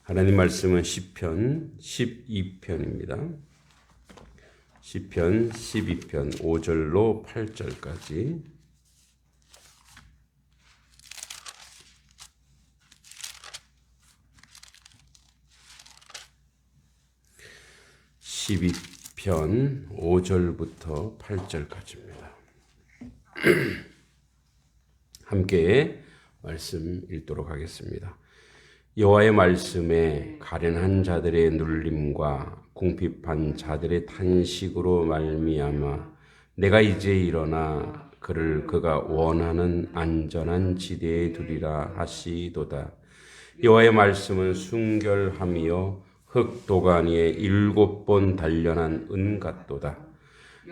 하나님 말씀은 시편 12편입니다. 시편 12편 5절로 8절까지. (12편) 5절부터 8절까지입니다. 함께 말씀 읽도록 하겠습니다. 여호와의 말씀에 가련한 자들의 눌림과 궁핍한 자들의 탄식으로 말미암아 내가 이제 일어나 그를 그가 원하는 안전한 지대에 두리라 하시도다. 여호와의 말씀은 순결함이요 흙 도가니에 7번 단련한 은 같도다.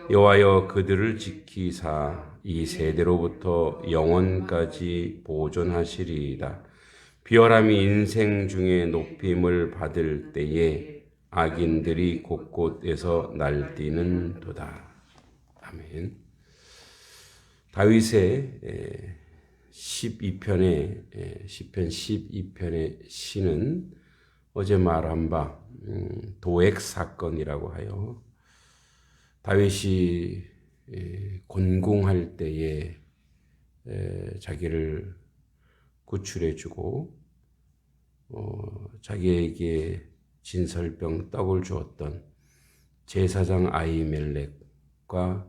여호와여 그들을 지키사 이 세대로부터 영원까지 보존하시리이다. 비열함이 인생 중에 높임을 받을 때에 악인들이 곳곳에서 날뛰는 도다. 아멘. 다윗의 12편의 시편 12편의 시는 어제 말한 바 도액 사건이라고 하여 다윗이 곤궁할 때에 자기를 구출해주고 자기에게 진설병 떡을 주었던 제사장 아히멜렉과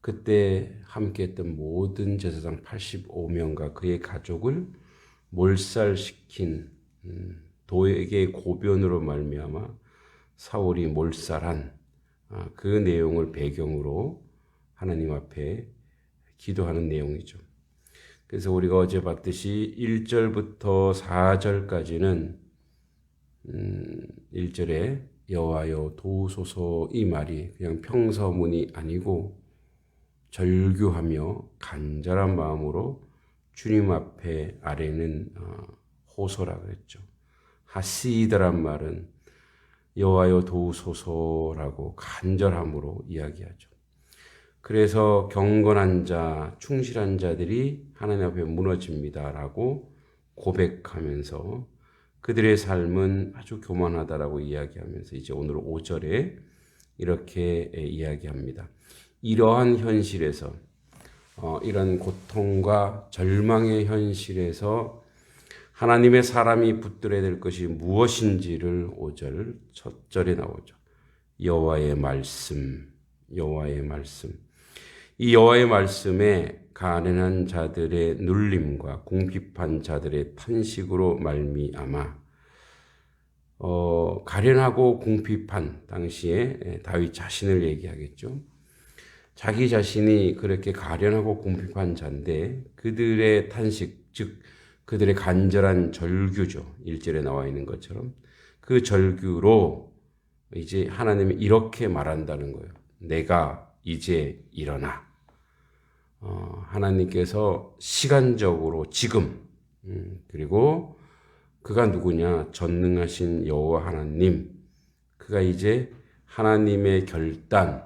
그때 함께했던 모든 제사장 85명과 그의 가족을 몰살시킨 도액의 고변으로 말미암아 사울이 몰살한 그 내용을 배경으로 하나님 앞에 기도하는 내용이죠. 그래서 우리가 어제 봤듯이 1절부터 4절까지는 1절에 여호와여 도우소서 이 말이 그냥 평서문이 아니고 절규하며 간절한 마음으로 주님 앞에 아뢰는 호소라 그랬죠. 하시드란 말은 여호와여 도우소서라고 간절함으로 이야기하죠. 그래서 경건한 자, 충실한 자들이 하나님 앞에 무너집니다라고 고백하면서 그들의 삶은 아주 교만하다라고 이야기하면서 이제 오늘 5절에 이렇게 이야기합니다. 이러한 현실에서 이런 고통과 절망의 현실에서 하나님의 사람이 붙들어야 될 것이 무엇인지를 5절 첫 절에 나오죠. 여호와의 말씀, 여호와의 말씀. 이 여호와의 말씀에 가련한 자들의 눌림과 궁핍한 자들의 탄식으로 말미암아 가련하고 궁핍한 당시에 다윗 자신을 얘기하겠죠. 자기 자신이 그렇게 가련하고 궁핍한 자인데 그들의 탄식, 즉 그들의 간절한 절규죠. 1절에 나와 있는 것처럼 그 절규로 이제 하나님이 이렇게 말한다는 거예요. 내가 이제 일어나. 하나님께서 시간적으로 지금 그리고 그가 누구냐? 전능하신 여호와 하나님. 그가 이제 하나님의 결단,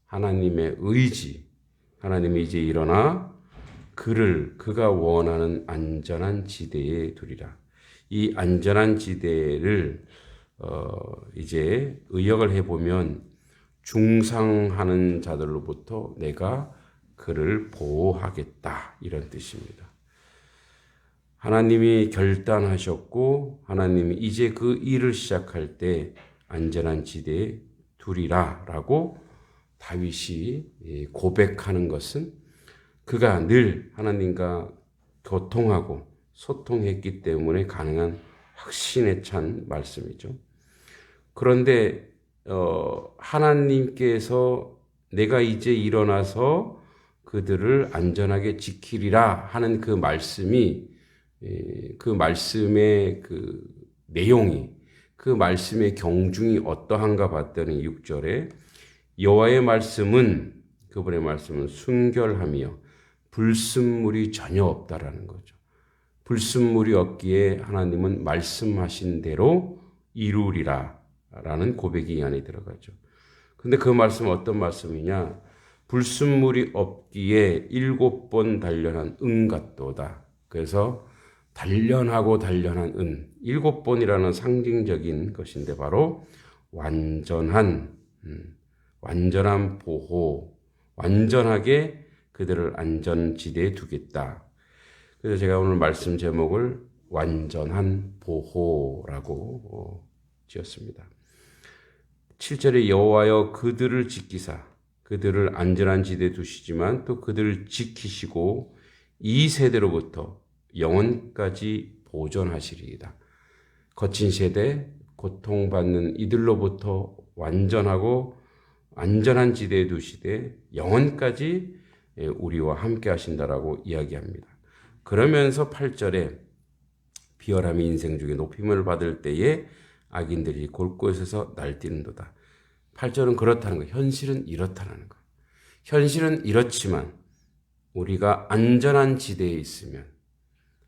하나님의 의지, 하나님이 이제 일어나 그가 원하는 안전한 지대에 두리라. 이 안전한 지대를 이제 의역을 해보면 중상하는 자들로부터 내가 그를 보호하겠다 이런 뜻입니다. 하나님이 결단하셨고 하나님이 이제 그 일을 시작할 때 안전한 지대에 두리라 라고 다윗이 고백하는 것은 그가 늘 하나님과 교통하고 소통했기 때문에 가능한 확신에 찬 말씀이죠. 그런데 하나님께서 내가 이제 일어나서 그들을 안전하게 지키리라 하는 그 말씀이 그 말씀의 그 내용이 그 말씀의 경중이 어떠한가 봤더니 6절에 여호와의 말씀은 그분의 말씀은 순결함이요 불순물이 전혀 없다라는 거죠. 불순물이 없기에 하나님은 말씀하신 대로 이루리라 라는 고백이 이 안에 들어가죠. 근데 그 말씀은 어떤 말씀이냐? 불순물이 없기에 7번 단련한 은 같도다. 그래서 단련하고 단련한 은, 7번이라는 상징적인 것인데 바로 완전한 보호, 완전하게 그들을 안전지대에 두겠다. 그래서 제가 오늘 말씀 제목을 완전한 보호라고 지었습니다. 7절에 여호와여 그들을 지키사 그들을 안전한 지대에 두시지만 또 그들을 지키시고 이 세대로부터 영원까지 보존하시리이다. 거친 세대, 고통받는 이들로부터 완전하고 안전한 지대에 두시되 영원까지 우리와 함께 하신다라고 이야기합니다. 그러면서 8절에 비열함이 인생 중에 높임을 받을 때에 악인들이 골곳에서 날뛰는도다. 8절은 그렇다는 거예요. 현실은 이렇다는 거예요. 현실은 이렇지만 우리가 안전한 지대에 있으면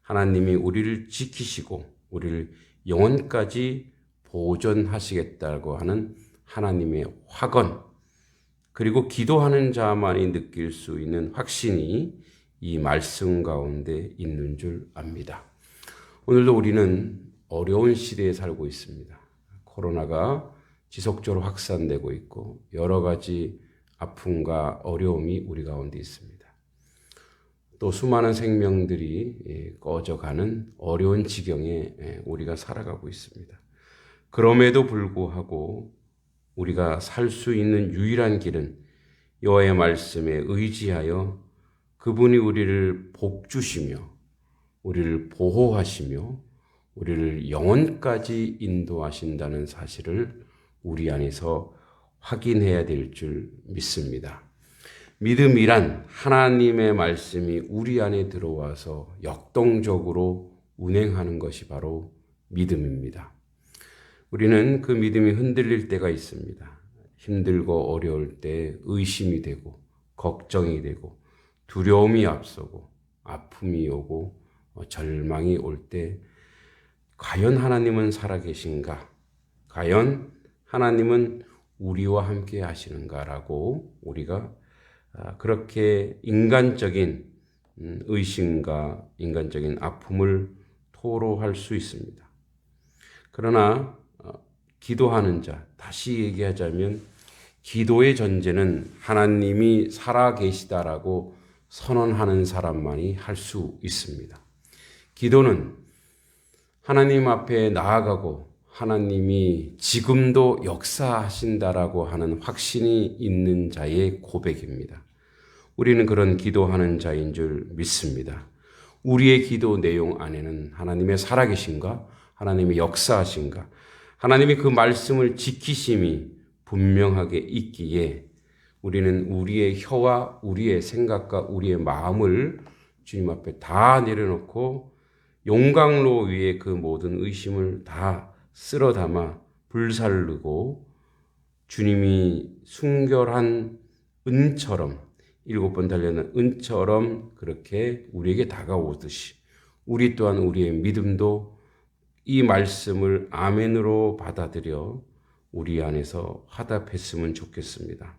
하나님이 우리를 지키시고 우리를 영원까지 보존하시겠다고 하는 하나님의 확언, 그리고 기도하는 자만이 느낄 수 있는 확신이 이 말씀 가운데 있는 줄 압니다. 오늘도 우리는 어려운 시대에 살고 있습니다. 코로나가 지속적으로 확산되고 있고 여러 가지 아픔과 어려움이 우리 가운데 있습니다. 또 수많은 생명들이 꺼져가는 어려운 지경에 우리가 살아가고 있습니다. 그럼에도 불구하고 우리가 살 수 있는 유일한 길은 여호와의 말씀에 의지하여 그분이 우리를 복주시며 우리를 보호하시며 우리를 영원까지 인도하신다는 사실을 우리 안에서 확인해야 될 줄 믿습니다. 믿음이란 하나님의 말씀이 우리 안에 들어와서 역동적으로 운행하는 것이 바로 믿음입니다. 우리는 그 믿음이 흔들릴 때가 있습니다. 힘들고 어려울 때 의심이 되고 걱정이 되고 두려움이 앞서고 아픔이 오고 절망이 올 때 과연 하나님은 살아계신가? 과연 하나님은 우리와 함께 하시는가라고 우리가 그렇게 인간적인 의심과 인간적인 아픔을 토로할 수 있습니다. 그러나 기도하는 자, 다시 얘기하자면 기도의 전제는 하나님이 살아계시다라고 선언하는 사람만이 할 수 있습니다. 기도는 하나님 앞에 나아가고 하나님이 지금도 역사하신다라고 하는 확신이 있는 자의 고백입니다. 우리는 그런 기도하는 자인 줄 믿습니다. 우리의 기도 내용 안에는 하나님의 살아계신가, 하나님의 역사하신가, 하나님이 그 말씀을 지키심이 분명하게 있기에 우리는 우리의 혀와 우리의 생각과 우리의 마음을 주님 앞에 다 내려놓고 용광로 위에 그 모든 의심을 다 쓸어 담아 불살르고 주님이 순결한 은처럼 7번 달려는 은처럼 그렇게 우리에게 다가오듯이 우리 또한 우리의 믿음도 이 말씀을 아멘으로 받아들여 우리 안에서 화답했으면 좋겠습니다.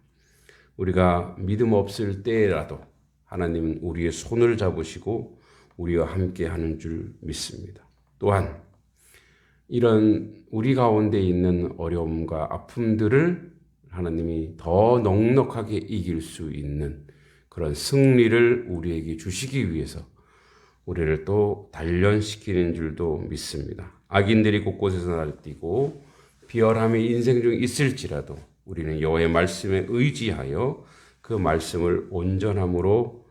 우리가 믿음 없을 때라도 하나님은 우리의 손을 잡으시고 우리와 함께 하는 줄 믿습니다. 또한 이런 우리 가운데 있는 어려움과 아픔들을 하나님이 더 넉넉하게 이길 수 있는 그런 승리를 우리에게 주시기 위해서 우리를 또 단련시키는 줄도 믿습니다. 악인들이 곳곳에서 날뛰고 비열함이 인생 중에 있을지라도 우리는 여호와의 말씀에 의지하여 그 말씀을 온전함으로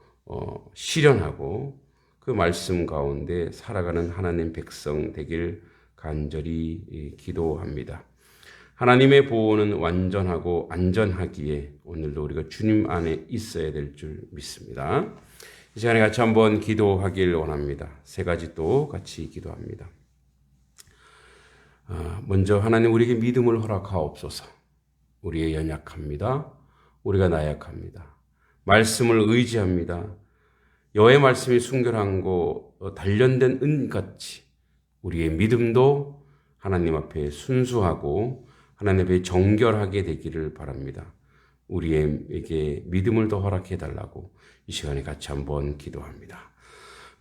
실현하고 그 말씀 가운데 살아가는 하나님 백성 되길 간절히 기도합니다. 하나님의 보호는 완전하고 안전하기에 오늘도 우리가 주님 안에 있어야 될 줄 믿습니다. 이 시간에 같이 한번 기도하길 원합니다. 세 가지 또 같이 기도합니다. 먼저 하나님 우리에게 믿음을 허락하옵소서. 우리의 연약합니다. 우리가 나약합니다. 말씀을 의지합니다. 여호와의 말씀이 순결하고 단련된 은같이 우리의 믿음도 하나님 앞에 순수하고 하나님 앞에 정결하게 되기를 바랍니다. 우리에게 믿음을 더 허락해 달라고 이 시간에 같이 한번 기도합니다.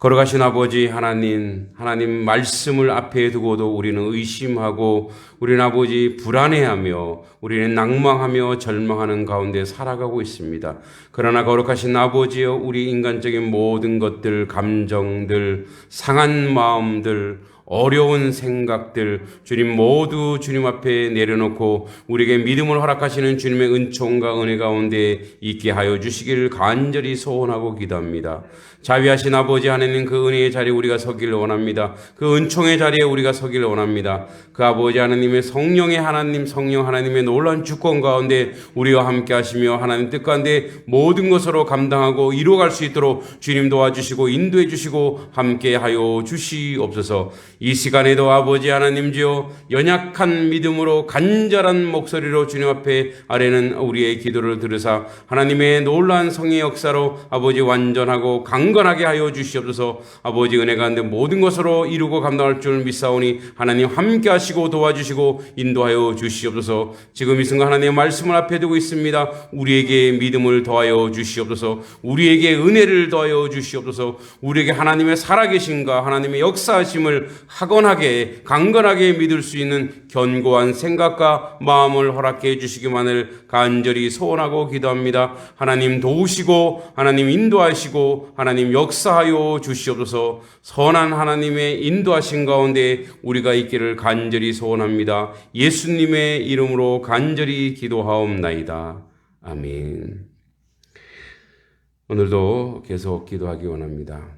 걸어가신 아버지 하나님 말씀을 앞에 두고도 우리는 의심하고 우리는 아버지 불안해하며 우리는 낭망하며 절망하는 가운데 살아가고 있습니다. 그러나 거룩하신 아버지여, 우리 인간적인 모든 것들, 감정들, 상한 마음들, 어려운 생각들 주님 모두 주님 앞에 내려놓고 우리에게 믿음을 허락하시는 주님의 은총과 은혜 가운데 있게 하여 주시기를 간절히 소원하고 기도합니다. 자비하신 아버지 하나님, 그 은혜의 자리에 우리가 서기를 원합니다. 그 은총의 자리에 우리가 서기를 원합니다. 그 아버지 하나님의 성령 하나님의 놀라운 주권 가운데 우리와 함께 하시며 하나님 뜻 가운데 모든 것으로 감당하고 이루어갈 수 있도록 주님 도와주시고 인도해 주시고 함께 하여 주시옵소서. 이 시간에도 아버지 하나님지요, 연약한 믿음으로 간절한 목소리로 주님 앞에 아뢰는 우리의 기도를 들으사 하나님의 놀라운 성의 역사로 아버지 완전하고 강건하게 하여 주시옵소서. 아버지 은혜 가운데 모든 것으로 이루고 감당할 줄 믿사오니 하나님 함께 하시고 도와주시고 인도하여 주시옵소서. 지금 이 순간 하나님의 말씀을 앞에 두고 있습니다. 우리에게 믿음을 더하여 주시옵소서. 우리에게 은혜를 더하여 주시옵소서. 우리에게 하나님의 살아계신가 하나님의 역사하심을 확언하게 강건하게 믿을 수 있는 견고한 생각과 마음을 허락해 주시기만을 간절히 소원하고 기도합니다. 하나님 도우시고 하나님 인도하시고 하나님 역사하여 주시옵소서. 선한 하나님의 인도하신 가운데 우리가 있기를 간절히 소원합니다. 예수님의 이름으로 간절히 기도하옵나이다. 아멘. 오늘도 계속 기도하기 원합니다.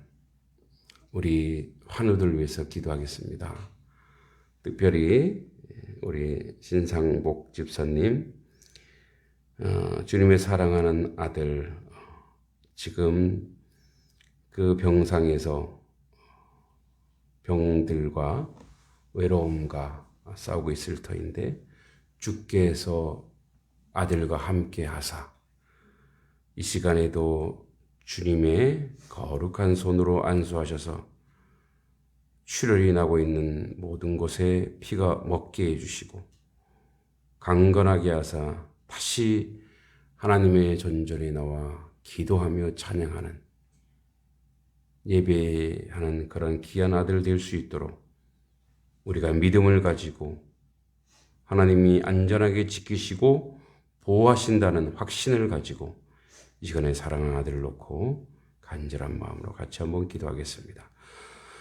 우리 환우들 위해서 기도하겠습니다. 특별히 우리 신상복 집사님, 주님의 사랑하는 아들, 지금 그 병상에서 병들과 외로움과 싸우고 있을 터인데 주께서 아들과 함께 하사 이 시간에도 주님의 거룩한 손으로 안수하셔서 출혈이 나고 있는 모든 곳에 피가 먹게 해주시고 강건하게 하사 다시 하나님의 전전에 나와 기도하며 찬양하는 예배하는 그런 귀한 아들 될 수 있도록 우리가 믿음을 가지고 하나님이 안전하게 지키시고 보호하신다는 확신을 가지고 이 시간에 사랑하는 아들을 놓고 간절한 마음으로 같이 한번 기도하겠습니다.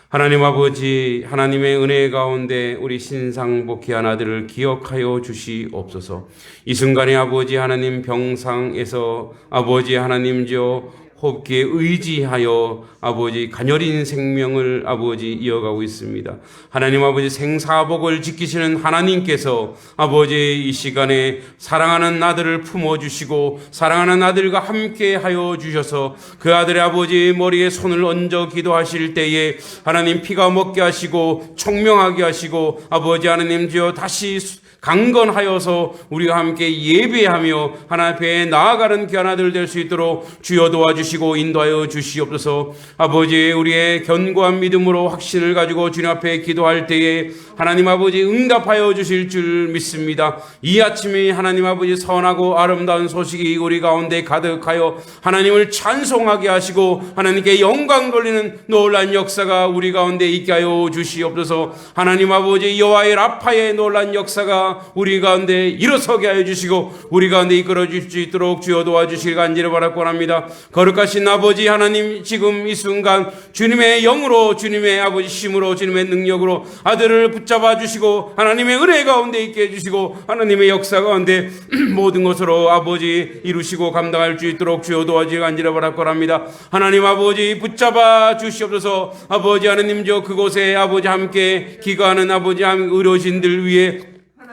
하나님 아버지, 하나님의 은혜 가운데 우리 신상복 귀한 아들을 기억하여 주시옵소서. 이 순간에 아버지 하나님 병상에서 아버지 하나님이여 호흡기에 의지하여 아버지 가녀린 생명을 아버지 이어가고 있습니다. 하나님 아버지 생사복을 지키시는 하나님께서 아버지 이 시간에 사랑하는 아들을 품어주시고 사랑하는 아들과 함께 하여 주셔서 그 아들의 아버지 머리에 손을 얹어 기도하실 때에 하나님 피가 먹게 하시고 총명하게 하시고 아버지 하나님 주여 다시 강건하여서 우리가 함께 예배하며 하나님 앞에 나아가는 귀한 아들 될 수 있도록 주여 도와주시고 인도하여 주시옵소서. 아버지 우리의 견고한 믿음으로 확신을 가지고 주님 앞에 기도할 때에 하나님 아버지 응답하여 주실 줄 믿습니다. 이 아침에 하나님 아버지 선하고 아름다운 소식이 우리 가운데 가득하여 하나님을 찬송하게 하시고 하나님께 영광 돌리는 놀란 역사가 우리 가운데 있게 하여 주시옵소서. 하나님 아버지 여호와의 라파의 놀란 역사가 우리 가운데 일어서게 하여 주시고 우리 가운데 이끌어 주실 수 있도록 주여 도와주시길 간절히 바라고 합니다. 거룩하신 아버지 하나님, 지금 이 순간 주님의 영으로 주님의 아버지 힘으로 주님의 능력으로 아들을 붙잡아 주시고 하나님의 은혜 가운데 있게 해주시고 하나님의 역사 가운데 모든 것으로 아버지 이루시고 감당할 수 있도록 주여 도와주시길 간절히 바라고 합니다. 하나님 아버지 붙잡아 주시옵소서. 아버지 하나님 저 그곳에 아버지 함께 기거하는 아버지 의료진들 위해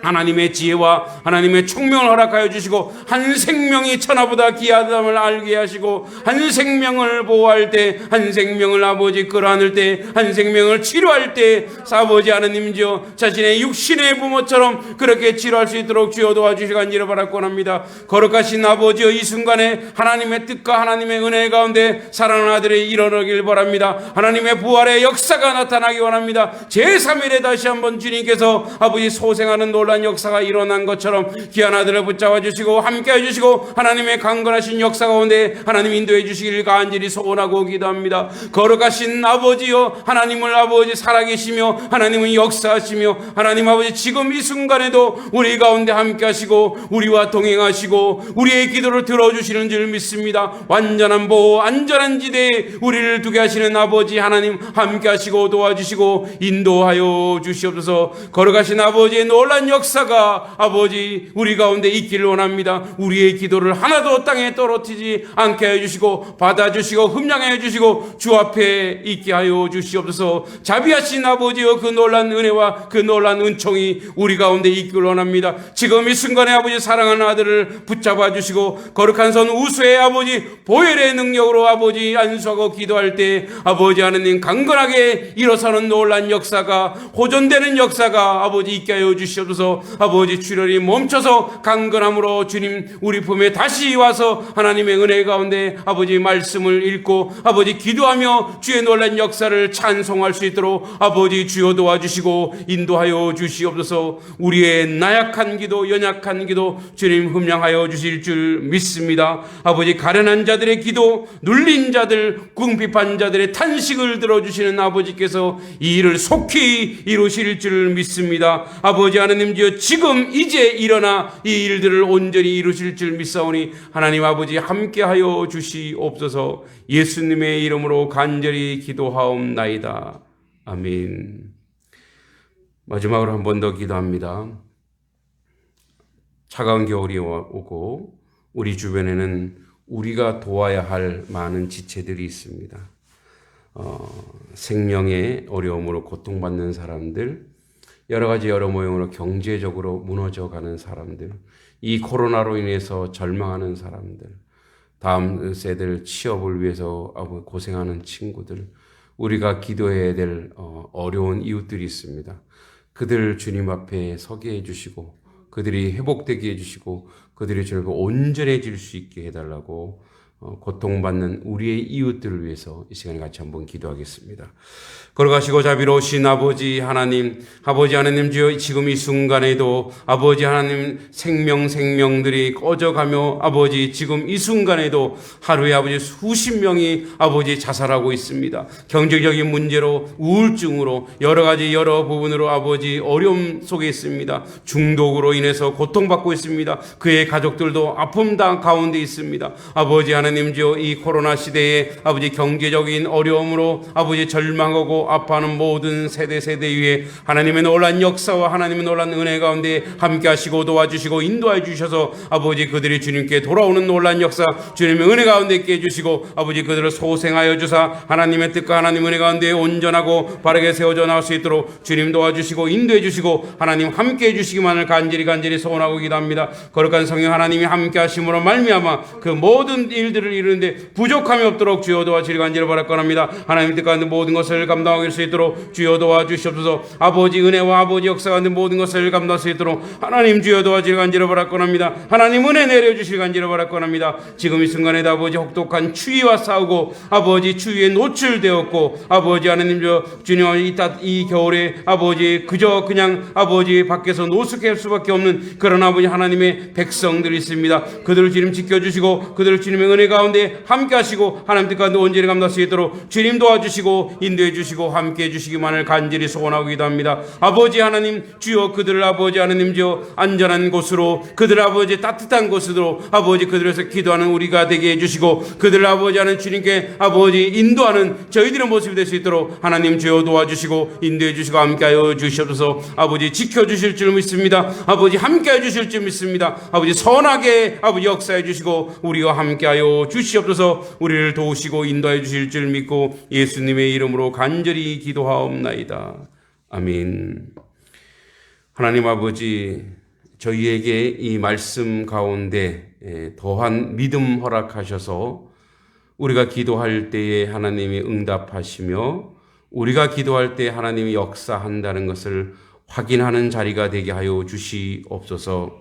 하나님의 지혜와 하나님의 총명을 허락하여 주시고 한 생명이 천하보다 귀하다함을 알게 하시고 한 생명을 보호할 때 한 생명을 아버지 끌어안을 때 한 생명을 치료할 때 아버지 하나님이여 자신의 육신의 부모처럼 그렇게 치료할 수 있도록 주여 도와주시기 간절히 바라고 합니다. 거룩하신 아버지여 이 순간에 하나님의 뜻과 하나님의 은혜 가운데 사랑하는 아들이 일어나길 바랍니다. 하나님의 부활의 역사가 나타나기 원합니다. 제3일에 다시 한번 주님께서 아버지 소생하는 놀 놀란 역사가 일어난 것처럼 귀한 아들을 붙잡아 주시고 함께해 주시고 하나님의 강건하신 역사 가운데 하나님 인도해 주시기를 간절히 소원하고 기도합니다. 거룩하신 아버지여, 하나님을 아버지 살아계시며 하나님은 역사하시며 하나님 아버지 지금 이 순간에도 우리 가운데 함께하시고 우리와 동행하시고 우리의 기도를 들어주시는 줄 믿습니다. 완전한 보호, 안전한 지대에 우리를 두게 하시는 아버지 하나님 함께하시고 도와주시고 인도하여 주시옵소서. 거룩하신 아버지의 놀란 역사가 아버지 우리 가운데 있기를 원합니다. 우리의 기도를 하나도 땅에 떨어뜨리지 않게 해주시고 받아주시고 흠량해 주시고 주 앞에 있게 하여 주시옵소서. 자비하신 아버지여, 그 놀란 은혜와 그 놀란 은총이 우리 가운데 있기를 원합니다. 지금 이 순간에 아버지 사랑하는 아들을 붙잡아 주시고 거룩한 손 우수의 아버지 보혈의 능력으로 아버지 안수하고 기도할 때 아버지 하나님 강건하게 일어서는 놀란 역사가, 호전되는 역사가 아버지 있게 하여 주시옵소서. 아버지 출혈이 멈춰서 강건함으로 주님 우리 품에 다시 와서 하나님의 은혜 가운데 아버지 말씀을 읽고 아버지 기도하며 주의 놀란 역사를 찬송할 수 있도록 아버지 주여 도와주시고 인도하여 주시옵소서. 우리의 나약한 기도, 연약한 기도 주님 흠량하여 주실 줄 믿습니다. 아버지 가련한 자들의 기도, 눌린 자들, 궁핍한 자들의 탄식을 들어주시는 아버지께서 이 일을 속히 이루실 줄 믿습니다. 아버지 하나님 주여, 지금 이제 일어나 이 일들을 온전히 이루실 줄 믿사오니 하나님 아버지 함께하여 주시옵소서. 예수님의 이름으로 간절히 기도하옵나이다. 아멘. 마지막으로 한 번 더 기도합니다. 차가운 겨울이 오고 우리 주변에는 우리가 도와야 할 많은 지체들이 있습니다. 생명의 어려움으로 고통받는 사람들, 여러 가지 여러 모형으로 경제적으로 무너져가는 사람들, 이 코로나로 인해서 절망하는 사람들, 다음 세대를 취업을 위해서 고생하는 친구들, 우리가 기도해야 될 어려운 이웃들이 있습니다. 그들 주님 앞에 서게 해주시고 그들이 회복되게 해주시고 그들이 저희가 온전해질 수 있게 해달라고 고통받는 우리의 이웃들을 위해서 이 시간에 같이 한번 기도하겠습니다. 걸어가시고 자비로우신 아버지 하나님, 아버지 하나님 주여, 지금 이 순간에도 아버지 하나님 생명들이 꺼져가며 아버지 지금 이 순간에도 하루에 아버지 수십 명이 아버지 자살하고 있습니다. 경제적인 문제로, 우울증으로, 여러 가지 여러 부분으로 아버지 어려움 속에 있습니다. 중독으로 인해서 고통받고 있습니다. 그의 가족들도 아픔 가운데 있습니다. 아버지 하나님 주여, 이 코로나 시대에 아버지 경제적인 어려움으로 아버지 절망하고 아파하는 모든 세대 위에 하나님의 놀란 역사와 하나님의 놀란 은혜 가운데 함께 하시고 도와주시고 인도해 주셔서 아버지 그들이 주님께 돌아오는 놀란 역사 주님의 은혜 가운데 있게 해주시고 아버지 그들을 소생하여 주사 하나님의 뜻과 하나님의 은혜 가운데 온전하고 바르게 세워져 나올 수 있도록 주님 도와주시고 인도해 주시고 하나님 함께 해주시기만을 간절히 소원하고 기도합니다. 거룩한 성령 하나님이 함께 하심으로 말미암아 그 모든 일들을 이루는데 부족함이 없도록 주여 도와주시기 간절히 바랄거랍니다. 하나님 뜻 가운데 모든 것을 감당하게 수 있도록 주여 도와주시옵소서. 아버지 은혜와 아버지 역사 가운데 모든 것을 감당할 수 있도록 하나님 주여 도와주시기 간절히 바랄거랍니다. 하나님 은혜 내려주시기 간절히 바랄거랍니다. 지금 이 순간에도 아버지 혹독한 추위와 싸우고 아버지 추위에 노출되었고 아버지 하나님 주님 이 겨울에 아버지 그저 그냥 아버지 밖에서 노숙할 수밖에 없는 그런 아버지 하나님의 백성들이 있습니다. 그들을 주님 지켜주시고 그들을 주님의 은혜 가운데 함께 하시고 하나님 뜻 가운데 온전히 감당할 수 있도록 주님 도와주시고 인도해 주시고 함께 해주시기만을 간절히 소원하고 기도합니다. 아버지 하나님 주여, 그들을 아버지 하나님 주여 안전한 곳으로, 그들 아버지 따뜻한 곳으로 아버지 그들에서 기도하는 우리가 되게 해주시고 그들 아버지 하나님 주님께 아버지 인도하는 저희들의 모습이 될 수 있도록 하나님 주여 도와주시고 인도해 주시고 함께하여 주시옵소서. 아버지 지켜주실 줄 믿습니다. 아버지 함께해 주실 줄 믿습니다. 아버지 선하게 아버지 역사해 주시고 우리와 함께하여 주시옵소서. 우리를 도우시고 인도해 주실 줄 믿고 예수님의 이름으로 간절히 기도하옵나이다. 아멘. 하나님 아버지, 저희에게 이 말씀 가운데 더한 믿음 허락하셔서 우리가 기도할 때에 하나님이 응답하시며 우리가 기도할 때 하나님이 역사한다는 것을 확인하는 자리가 되게 하여 주시옵소서.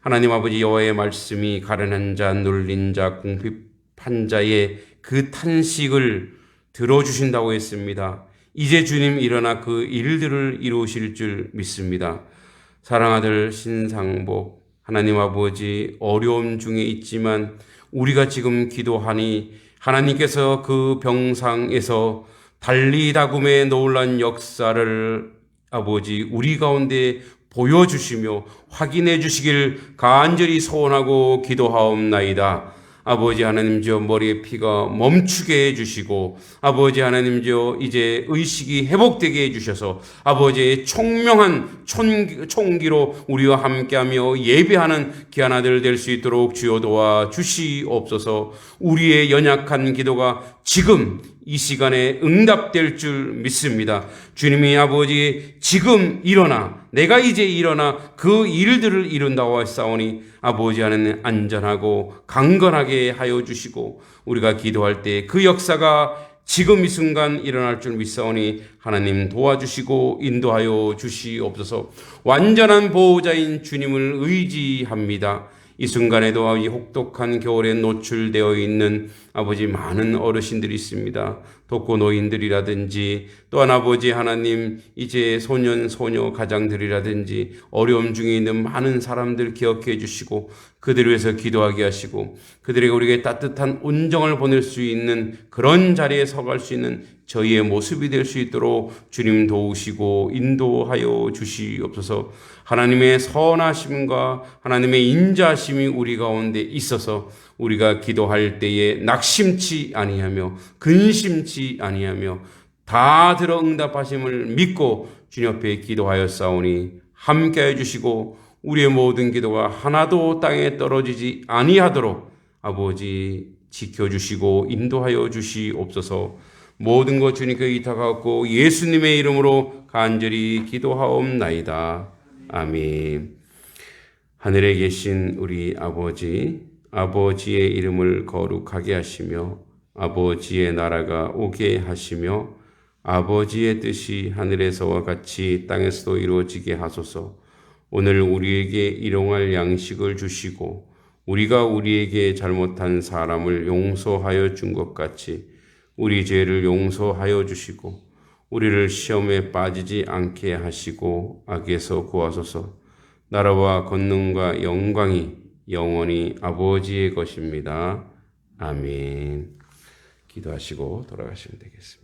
하나님 아버지, 여호와의 말씀이 가련한 자, 눌린 자, 궁핍한 자의 그 탄식을 들어주신다고 했습니다. 이제 주님 일어나 그 일들을 이루실 줄 믿습니다. 사랑아들 신상복, 하나님 아버지 어려움 중에 있지만 우리가 지금 기도하니 하나님께서 그 병상에서 달리다굼의 놀란 역사를 아버지 우리 가운데 보여주시며 확인해 주시길 간절히 소원하고 기도하옵나이다. 아버지 하나님이여 머리에 피가 멈추게 해주시고 아버지 하나님이여 이제 의식이 회복되게 해주셔서 아버지의 총명한 총기로 우리와 함께하며 예배하는 귀한 아들 될 수 있도록 주여 도와 주시옵소서. 우리의 연약한 기도가 지금 이 시간에 응답될 줄 믿습니다. 주님이 아버지 지금 일어나 내가 이제 일어나 그 일들을 이룬다고 하사오니 아버지 하나님 안전하고 강건하게 하여 주시고 우리가 기도할 때 그 역사가 지금 이 순간 일어날 줄 믿사오니 하나님 도와주시고 인도하여 주시옵소서. 완전한 보호자인 주님을 의지합니다. 이 순간에도 이 혹독한 겨울에 노출되어 있는 아버지 많은 어르신들이 있습니다. 독거 노인들이라든지 또한 아버지 하나님 이제 소년 소녀 가장들이라든지 어려움 중에 있는 많은 사람들 기억해 주시고 그들을 위해서 기도하게 하시고 그들에게 우리에게 따뜻한 온정을 보낼 수 있는 그런 자리에 서갈 수 있는 저희의 모습이 될 수 있도록 주님 도우시고 인도하여 주시옵소서. 하나님의 선하심과 하나님의 인자하심이 우리 가운데 있어서 우리가 기도할 때에 낙심치 아니하며 근심치 아니하며 다 들어 응답하심을 믿고 주님 앞에 기도하였사오니 함께해 주시고 우리의 모든 기도가 하나도 땅에 떨어지지 아니하도록 아버지 지켜주시고 인도하여 주시옵소서. 모든 것 주님께 의탁하고 예수님의 이름으로 간절히 기도하옵나이다. 아멘. 하늘에 계신 우리 아버지, 아버지의 이름을 거룩하게 하시며 아버지의 나라가 오게 하시며 아버지의 뜻이 하늘에서와 같이 땅에서도 이루어지게 하소서. 오늘 우리에게 일용할 양식을 주시고 우리가 우리에게 잘못한 사람을 용서하여 준 것 같이 우리 죄를 용서하여 주시고 우리를 시험에 빠지지 않게 하시고 악에서 구하소서. 나라와 권능과 영광이 영원히 아버지의 것입니다. 아멘. 기도하시고 돌아가시면 되겠습니다.